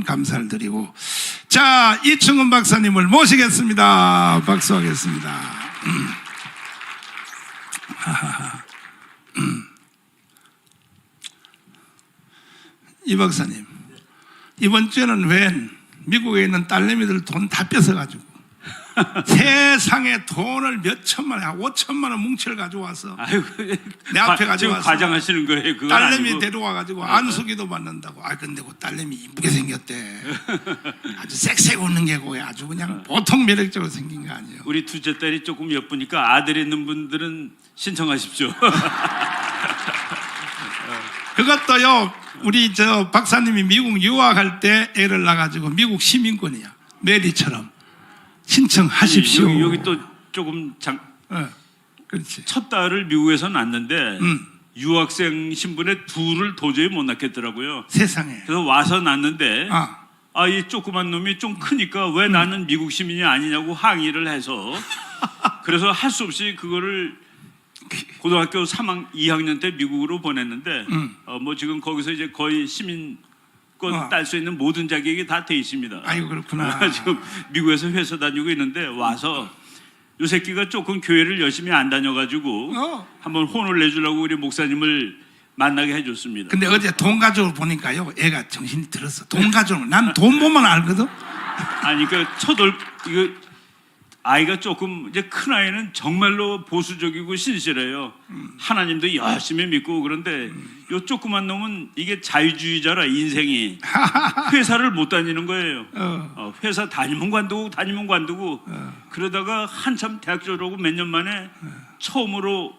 감사를 드리고, 자, 이충은 박사님을 모시겠습니다. 박수하겠습니다. 이 박사님, 이번 주에는 웬 미국에 있는 딸내미들 돈 다 뺏어가지고 세상에 돈을 몇 천만 원, 5천만 원 뭉칠 가져와서 내 앞에 가져와서 과장하시는 거예요. 그건 딸내미 아니고. 데려와가지고 안수기도 받는다고. 아 근데 그 딸내미 이쁘게 생겼대. 아주 섹시하게 웃는 게고 아주 그냥 보통 매력적으로 생긴 거 아니에요. 우리 둘째 딸이 조금 예쁘니까 아들 있는 분들은 신청하십시오. 그것도요, 우리 저 박사님이 미국 유학할 때 애를 낳아가지고 미국 시민권이야. 메리처럼 신청하십시오. 여기 또 조금 그렇지. 첫 딸을 미국에서 낳는데 유학생 신분에 둘을 도저히 못 낳겠더라고요. 세상에. 그래서 와서 낳는데 이 조그만 놈이 좀 크니까 왜 나는 미국 시민이 아니냐고 항의를 해서 그래서 할 수 없이 그거를 고등학교 2학년 때 미국으로 보냈는데 뭐 지금 거기서 이제 거의 시민권 딸 수 있는 모든 자격이 다 돼 있습니다. 아이고 그렇구나. 지금 미국에서 회사 다니고 있는데 와서 요 새끼가 조금 교회를 열심히 안 다녀가지고 한번 혼을 내주려고 우리 목사님을 만나게 해줬습니다. 근데 어제 돈 가져올 보니까요, 애가 정신이 들었어. 돈 가져오면 난 돈 보면 알거든. 아니 그러니까 이거 아이가 조금 이제 큰 아이는 정말로 보수적이고 신실해요. 하나님도 열심히 믿고. 그런데 요 조그만 놈은 이게 자유주의자라 인생이 회사를 못 다니는 거예요. 회사 다니면 관두고 그러다가 한참 대학 졸업하고 몇 년 만에 처음으로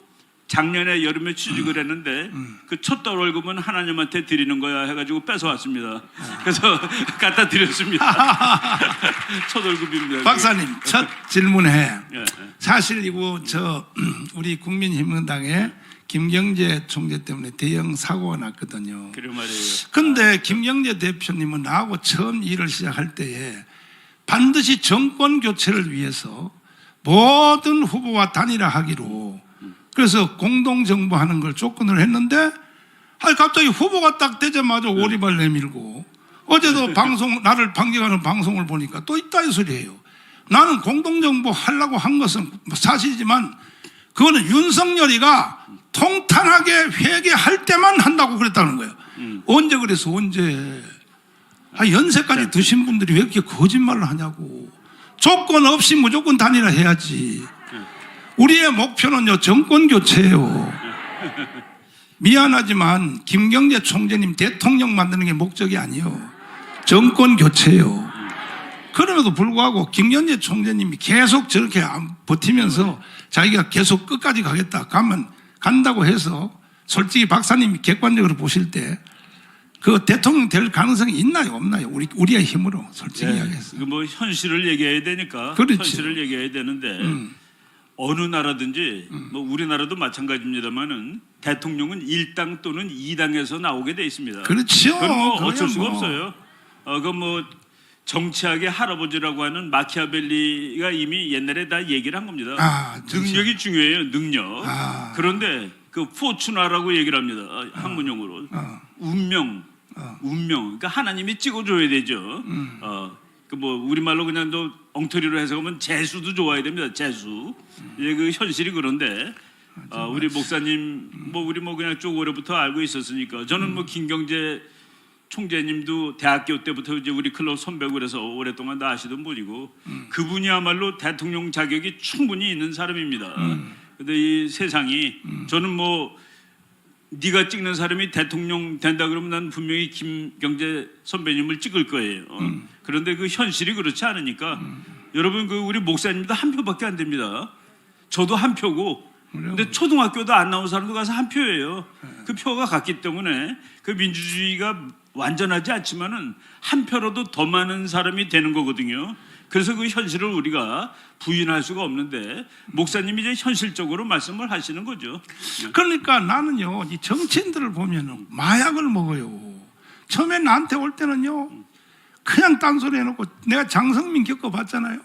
작년에 여름에 취직을 했는데 그 첫 달 월급은 하나님한테 드리는 거야 해가지고 뺏어왔습니다. 그래서 갖다 드렸습니다. 첫 월급입니다. 박사님, 첫 질문해. 예. 사실 이거 우리 국민힘당에 김경재 총재 때문에 대형 사고가 났거든요. 그래 말이에요. 근데 김경재 대표님은 나하고 처음 일을 시작할 때에 반드시 정권 교체를 위해서 모든 후보와 단일화하기로, 그래서 공동정부하는 걸 조건을 했는데, 갑자기 후보가 딱 되자마자 오리발 내밀고, 어제도 나를 반격하는 방송을 보니까 또 있다 이 소리예요. 나는 공동정부 하려고 한 것은 사실이지만 그거는 윤석열이가 통탄하게 회개할 때만 한다고 그랬다는 거예요. 언제 그래서 언제? 연세까지 드신 분들이 왜 이렇게 거짓말을 하냐고. 조건 없이 무조건 단일화 해야지. 우리의 목표는요, 정권 교체예요. 미안하지만 김경재 총재님 대통령 만드는 게 목적이 아니에요. 정권 교체예요. 그럼에도 불구하고 김경재 총재님이 계속 저렇게 버티면서 자기가 계속 끝까지 간다고 해서 솔직히 박사님이 객관적으로 보실 때 그 대통령 될 가능성이 있나요, 없나요? 우리의 힘으로 솔직히 이야기해서. 뭐 현실을 얘기해야 되니까. 그렇지. 현실을 얘기해야 되는데 어느 나라든지 뭐 우리나라도 마찬가지입니다만은 대통령은 1당 또는 2당에서 나오게 돼 있습니다. 그렇죠. 그건 뭐 어쩔 수가 없어요. 그건 뭐 정치학의 할아버지라고 하는 마키아벨리가 이미 옛날에 다 얘기를 한 겁니다. 능력이 중요해요. 능력. 그런데 그 포추나라고 얘기를 합니다. 학문용어로. 운명. 그러니까 하나님이 찍어줘야 되죠. 그 뭐 우리말로 그냥 또 엉터리로 해석하면 재수도 좋아야 됩니다. 재수. 이제 그 현실이 그런데 우리 목사님 우리 그냥 쭉 오래부터 알고 있었으니까 저는 뭐 김경재 총재님도 대학교 때부터 이제 우리 클럽 선배고 그래서 오랫동안 다 아시던 분이고 그분이야말로 대통령 자격이 충분히 있는 사람입니다. 근데 이 세상이 저는 네가 찍는 사람이 대통령 된다 그러면 난 분명히 김경재 선배님을 찍을 거예요. 그런데 그 현실이 그렇지 않으니까 여러분 우리 목사님도 한 표밖에 안 됩니다. 저도 한 표고 근데 초등학교도 안 나온 사람도 가서 한 표예요. 그 표가 같기 때문에 그 민주주의가 완전하지 않지만은 한 표라도 더 많은 사람이 되는 거거든요. 그래서 그 현실을 우리가 부인할 수가 없는데 목사님이 이제 현실적으로 말씀을 하시는 거죠. 그러니까 나는요, 이 정치인들을 보면은 마약을 먹어요. 처음에 나한테 올 때는요, 그냥 딴소리 해놓고 내가 장성민 겪어봤잖아요.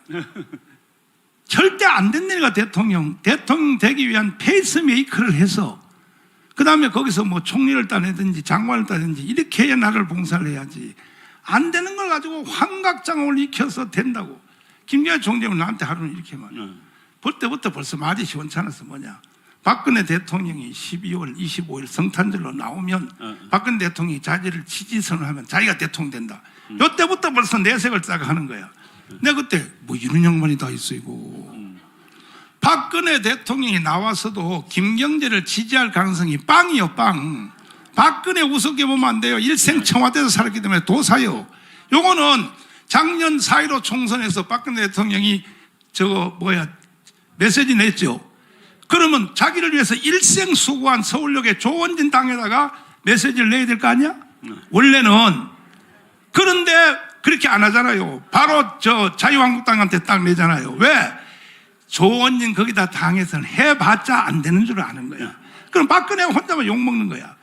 절대 안 된 일이가 대통령 되기 위한 페이스메이커를 해서 그 다음에 거기서 뭐 총리를 따내든지 장관을 따내든지 이렇게 해야 나를 봉사를 해야지. 안 되는 걸 가지고 환각장을 익혀서 된다고. 김기현 총재는 나한테 하루는 이렇게 말해. 볼 때부터 벌써 말이 시원찮아서 뭐냐. 박근혜 대통령이 12월 25일 성탄절로 나오면 박근혜 대통령이 자기를 지지선을 하면 자기가 대통령 된다. 이때부터 벌써 내색을 싹 하는 거야. 내가 그때 뭐 이런 양반이 다 있어 이거. 박근혜 대통령이 나와서도 김경재를 지지할 가능성이 빵이요, 빵. 박근혜 우습게 보면 안 돼요. 일생 청와대에서 살았기 때문에 도사요. 요거는 작년 4.15 총선에서 박근혜 대통령이 메시지 냈죠. 그러면 자기를 위해서 일생 수고한 서울역의 조원진 당에다가 메시지를 내야 될 거 아니야? 원래는. 그런데 그렇게 안 하잖아요. 바로 자유한국당한테 딱 내잖아요. 왜? 조원진 거기다 당에서는 해봤자 안 되는 줄 아는 거야. 그럼 박근혜가 혼자만 욕먹는 거야.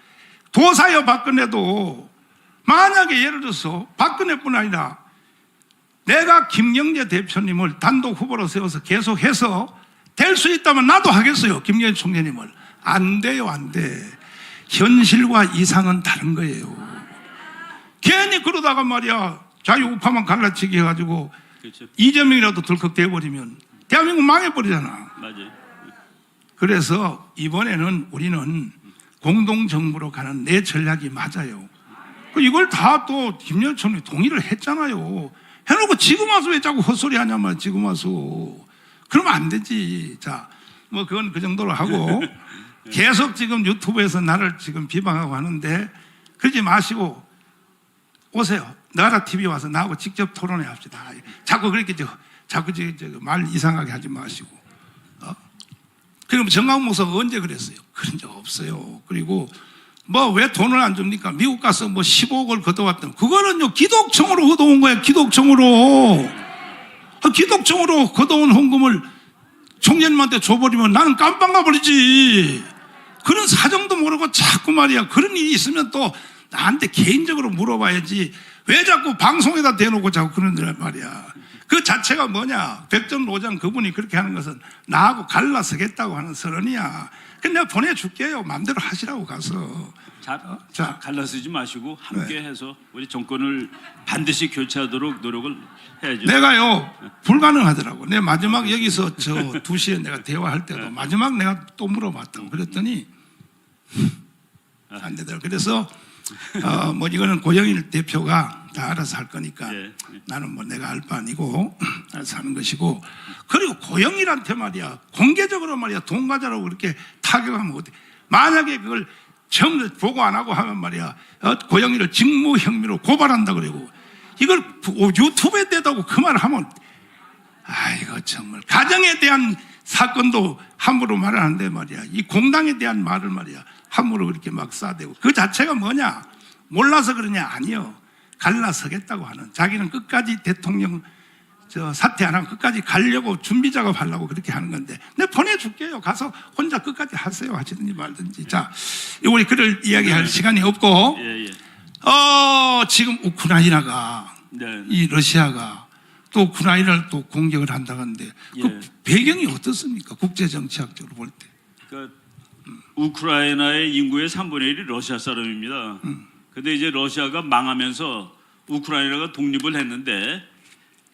도사여 박근혜도 만약에 예를 들어서 박근혜뿐 아니라 내가 김경재 대표님을 단독 후보로 세워서 계속해서 될 수 있다면 나도 하겠어요. 김경재 총재님을. 안 돼요, 안 돼. 현실과 이상은 다른 거예요. 괜히 그러다가 말이야 자유우파만 갈라치기 해가지고 그렇죠. 이재명이라도 덜컥 돼버리면 대한민국 망해버리잖아. 맞아요. 그래서 이번에는 우리는 공동정부로 가는 내 전략이 맞아요. 이걸 다 또 김영철 총리 동의를 했잖아요. 해놓고 지금 와서 왜 자꾸 헛소리 하냐 말이야. 지금 와서. 그러면 안 되지. 자, 뭐 그건 그 정도로 하고 계속 지금 유튜브에서 나를 지금 비방하고 하는데 그러지 마시고 오세요. 나라 TV 와서 나하고 직접 토론회 합시다. 자꾸 그렇게 자꾸 말 이상하게 하지 마시고. 그럼 정강 목사가 언제 그랬어요? 그런 적 없어요. 그리고 뭐 왜 돈을 안 줍니까? 미국 가서 뭐 15억을 걷어왔던 그거는요 기독청으로 걷어온 거예요. 기독청으로 걷어온 헌금을 총재님한테 줘버리면 나는 깜빵 가버리지. 그런 사정도 모르고 자꾸 말이야 그런 일이 있으면 또 나한테 개인적으로 물어봐야지. 왜 자꾸 방송에다 대놓고 자꾸 그런 데 말이야. 그 자체가 뭐냐. 백전노장 그분이 그렇게 하는 것은 나하고 갈라서겠다고 하는 선언이야. 근데 내가 보내줄게요. 마음대로 하시라고 가서. 자, 갈라서지 마시고 함께 해서 우리 정권을 반드시 교체하도록 노력을 해야죠. 내가요 불가능하더라고. 내 마지막 여기서 2시에 내가 대화할 때도 마지막 내가 또 물어봤다고. 그랬더니 안 되더라고. 그래서 뭐 이거는 고영일 대표가 다 알아서 할 거니까 나는 뭐 내가 알 바 아니고 알아서 하는 것이고. 그리고 고영일한테 말이야 공개적으로 말이야 돈 가져라고 그렇게 타격하면 어때? 만약에 그걸 처음 보고 안 하고 하면 말이야 고영일을 직무 혐의로 고발한다 그러고 이걸 유튜브에 대다고 그 말을 하면 아이고 정말 가정에 대한 사건도 함부로 말을 하는데 말이야 이 공당에 대한 말을 말이야 함부로 그렇게 막 싸대고 그 자체가 뭐냐 몰라서 그러냐 아니요 갈라서겠다고 하는 자기는 끝까지 대통령 사퇴 안 하고 끝까지 가려고 준비 작업하려고 그렇게 하는 건데 내가 보내줄게요. 가서 혼자 끝까지 하세요. 하시든지 말든지. 자, 우리 그럴 이야기할 시간이 없고 지금 우크라이나가 이 러시아가 또 우크라이나를 또 공격을 한다는데 그 배경이 어떻습니까? 국제정치학적으로 볼 때. 그러니까 우크라이나의 인구의 3분의 1이 러시아 사람입니다. 근데 이제 러시아가 망하면서 우크라이나가 독립을 했는데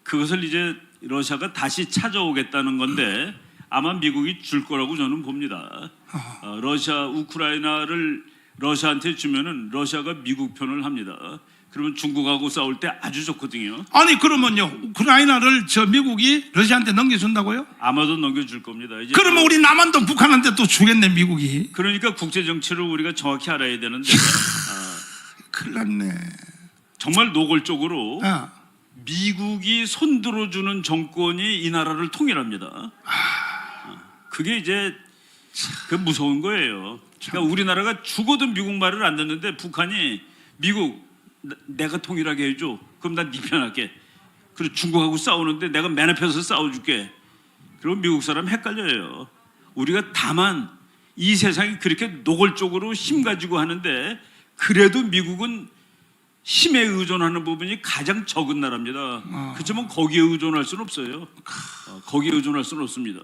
그것을 이제 러시아가 다시 찾아오겠다는 건데 아마 미국이 줄 거라고 저는 봅니다. 우크라이나를 러시아한테 주면은 러시아가 미국 편을 합니다. 그러면 중국하고 싸울 때 아주 좋거든요. 아니 그러면요 우크라이나를 미국이 러시아한테 넘겨준다고요? 아마도 넘겨줄 겁니다. 이제 그러면 우리 남한도 북한한테 또 주겠네 미국이. 그러니까 국제 정치를 우리가 정확히 알아야 되는데 큰일 났네. 정말 노골적으로 미국이 손들어주는 정권이 이 나라를 통일합니다. 그게 이제 그 무서운 거예요. 그러니까 우리나라가 죽어도 미국 말을 안 듣는데 북한이 미국 내가 통일하게 해줘. 그럼 난 네 편할게. 그리고 중국하고 싸우는데 내가 맨 앞에서 싸워줄게. 그럼 미국 사람 헷갈려요. 우리가 다만 이 세상이 그렇게 노골적으로 힘 가지고 하는데 그래도 미국은 힘에 의존하는 부분이 가장 적은 나라입니다. 그렇지만 거기에 의존할 수는 없어요. 거기에 의존할 수는 없습니다.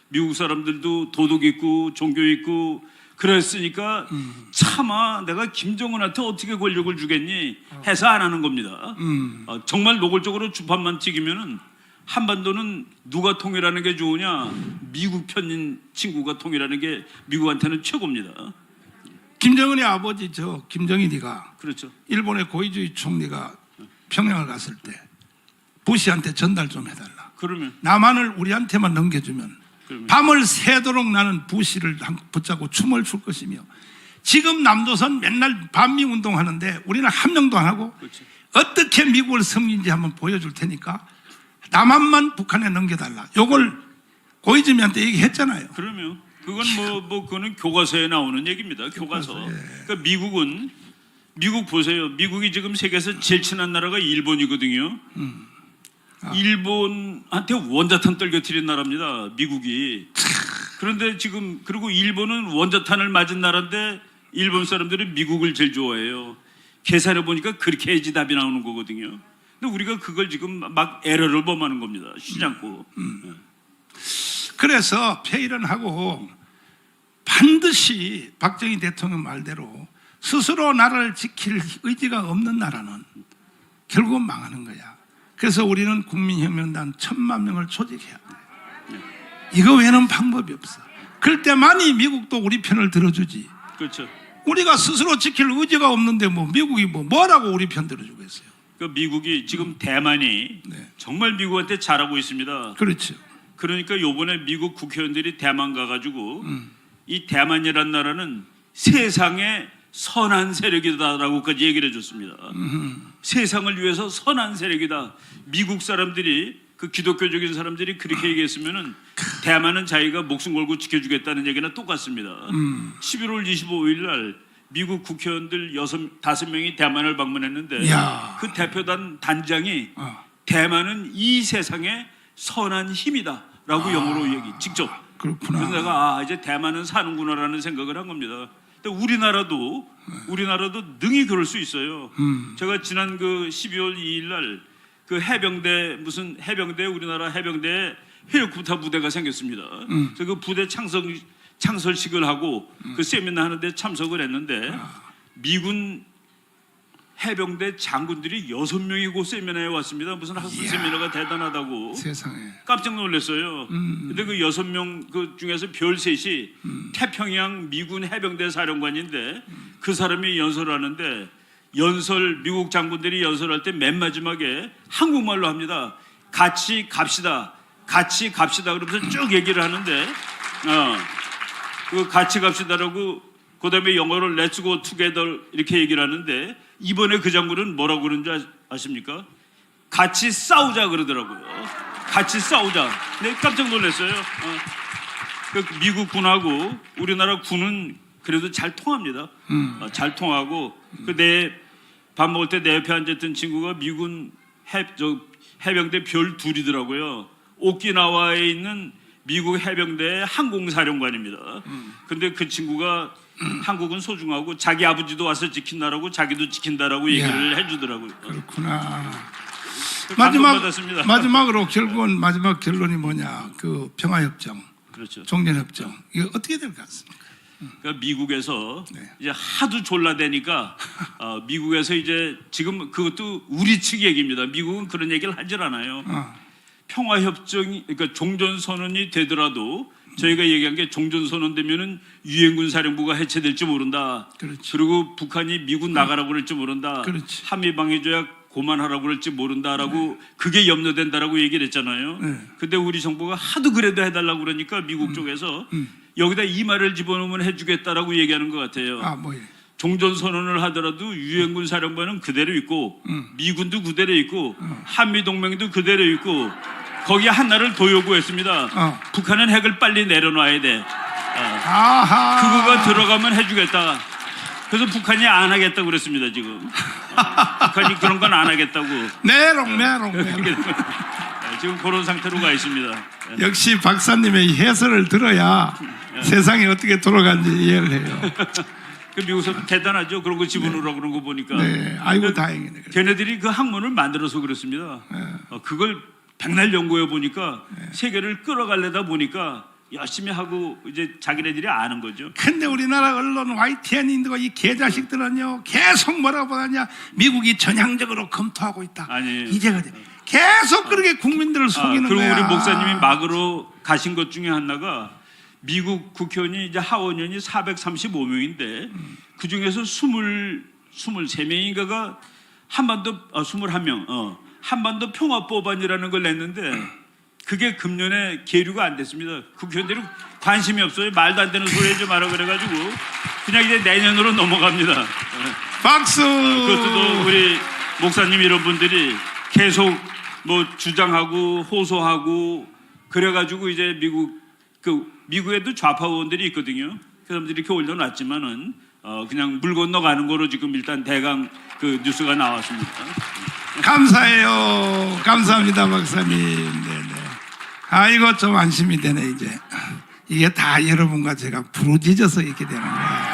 미국 사람들도 도덕 있고 종교 있고 그랬으니까 차마 내가 김정은한테 어떻게 권력을 주겠니 해서 안 하는 겁니다. 정말 노골적으로 주판만 튀기면은 한반도는 누가 통일하는 게 좋으냐? 미국 편인 친구가 통일하는 게 미국한테는 최고입니다. 김정은의 아버지 김정일이가 그렇죠. 일본의 고이즈이 총리가 평양을 갔을 때 부시한테 전달 좀 해달라. 그러면 남한을 우리한테만 넘겨주면 밤을 새도록 나는 부시를 붙잡고 춤을 출 것이며, 지금 남조선 맨날 반미 운동하는데 우리는 한 명도 안 하고 그렇죠. 어떻게 미국을 섬긴지 한번 보여줄 테니까 남한만 북한에 넘겨달라. 요걸 고이즈미한테 얘기했잖아요. 그러면 그건 그거는 교과서에 나오는 얘기입니다. 교과서. 그러니까 미국 보세요. 미국이 지금 세계에서 제일 친한 나라가 일본이거든요. 일본한테 원자탄 떨겨뜨린 나라입니다. 미국이. 그런데 지금 그리고 일본은 원자탄을 맞은 나라인데 일본 사람들은 미국을 제일 좋아해요. 계산해 보니까 그렇게 해야지 답이 나오는 거거든요. 근데 우리가 그걸 지금 막 에러를 범하는 겁니다. 쉬지 않고. 그래서 폐일은 하고 반드시 박정희 대통령 말대로 스스로 나라를 지킬 의지가 없는 나라는 결국은 망하는 거야. 그래서 우리는 국민혁명단 1000만 명을 조직해야 돼. 이거 외에는 방법이 없어. 그럴 때만이 미국도 우리 편을 들어주지. 그렇죠. 우리가 스스로 지킬 의지가 없는데 미국이 뭐라고 우리 편 들어주겠어요. 그 미국이 지금 대만이 정말 미국한테 잘하고 있습니다. 그렇죠. 그러니까 요번에 미국 국회의원들이 대만 가가지고 이 대만이란 나라는 세상의 선한 세력이다라고까지 얘기를 해줬습니다. 세상을 위해서 선한 세력이다. 미국 사람들이 그 기독교적인 사람들이 그렇게 얘기했으면은 대만은 자기가 목숨 걸고 지켜주겠다는 얘기나 똑같습니다. 11월 25일 날 미국 국회의원들 5명이 대만을 방문했는데 그 대표단 단장이 대만은 이 세상의 선한 힘이다라고 영어로 직접. 그렇구나. 그래서 내가 이제 대만은 사는구나라는 생각을 한 겁니다. 근데 우리나라도 능히 그럴 수 있어요. 제가 지난 그 12월 2일 날 그 해병대 우리나라 해병대에 헬리콥터 부대가 생겼습니다. 그래서 그 부대 창설식을 하고 그 세미나 하는데 참석을 했는데 미군 해병대 장군들이 6명이 그 세미나에 왔습니다. 무슨 학술 세미나가 대단하다고. 세상에. 깜짝 놀랐어요. 근데 그 6명 그 중에서 별 셋이 태평양 미군 해병대 사령관인데 그 사람이 연설을 하는데 미국 장군들이 연설할 때 맨 마지막에 한국말로 합니다. 같이 갑시다. 같이 갑시다. 그러면서 쭉 얘기를 하는데 그 같이 갑시다라고 그다음에 영어로 Let's go together 이렇게 얘기를 하는데 이번에 그 장군은 뭐라고 그러는지 아십니까? 같이 싸우자 그러더라고요. 같이 싸우자. 네, 깜짝 놀랐어요. 그 미국 군하고 우리나라 군은 그래도 잘 통합니다. 잘 통하고 내 밥 먹을 때 내 옆에 앉았던 친구가 미군 해병대 별 둘이더라고요. 오키나와에 있는 미국 해병대의 항공사령관입니다. 근데 그 친구가 한국은 소중하고 자기 아버지도 와서 지킨다라고 자기도 지킨다라고 얘기를 해주더라고요. 그렇구나. 감동받았습니다. 마지막으로 결국은 마지막 결론이 뭐냐? 그 평화협정, 그렇죠. 종전협정 이거 어떻게 될 것 같습니까? 그러니까 미국에서 이제 하도 졸라대니까 미국에서 이제 지금 그것도 우리 측 얘기입니다. 미국은 그런 얘기를 하질 않아요. 평화협정이 그러니까 종전선언이 되더라도 저희가 얘기한 게 종전선언 되면은 유엔군 사령부가 해체될지 모른다. 그렇지. 그리고 북한이 미군 나가라고 그럴지 모른다. 그렇지. 한미방위조약 고만하라고 그럴지 모른다라고 그게 염려된다라고 얘기를 했잖아요. 근데 우리 정부가 하도 그래도 해달라고 그러니까 미국 쪽에서 여기다 이 말을 집어넣으면 해주겠다라고 얘기하는 것 같아요. 뭐예요? 종전선언을 하더라도 유엔군 사령관은 그대로 있고 미군도 그대로 있고 한미동맹도 그대로 있고 거기에 하나를 더 요구했습니다. 북한은 핵을 빨리 내려놔야 돼. 그거가 들어가면 해주겠다. 그래서 북한이 안 하겠다고 그랬습니다. 지금 북한이 그런 건 안 하겠다고. 메롱. 지금 그런 상태로 가 있습니다. 역시 박사님의 해설을 들어야 세상이 어떻게 돌아가는지 이해를 해요. 그 미국 사람 대단하죠. 그런 거 집어넣으라고 그런 거 보니까. 네, 아이고 다행이네. 걔네들이 그 학문을 만들어서 그렇습니다. 그걸 백날 연구해 보니까 세계를 끌어가려다 보니까 열심히 하고 이제 자기네들이 아는 거죠. 근데 우리나라 언론 YTN인들과 이 개자식들은요 계속 뭐라고 하냐, 미국이 전향적으로 검토하고 있다. 아니, 이제 계속 그렇게 국민들을 속이는 그리고 거야. 우리 목사님이 막으로 가신 것 중에 하나가 미국 국회의원이 이제 하원의원이 435명인데 그 중에서 23명인가가 한반도 21명 한반도 평화법안이라는 걸 냈는데 그게 금년에 계류가 안 됐습니다. 국회의원들이 관심이 없어요. 말도 안 되는 소리 하지 마라 그래가지고 그냥 이제 내년으로 넘어갑니다. 박수. 그것도 우리 목사님 이런 분들이 계속 뭐 주장하고 호소하고 그래가지고 이제 미국에도 좌파 의원들이 있거든요. 그 사람들이 이렇게 올려놨지만은 그냥 물 건너가는 거로 지금 일단 대강 그 뉴스가 나왔습니다. 감사해요. 감사합니다, 박사님. 네네. 아이고 좀 안심이 되네 이제. 이게 다 여러분과 제가 부르짖어서 이렇게 되는 거야.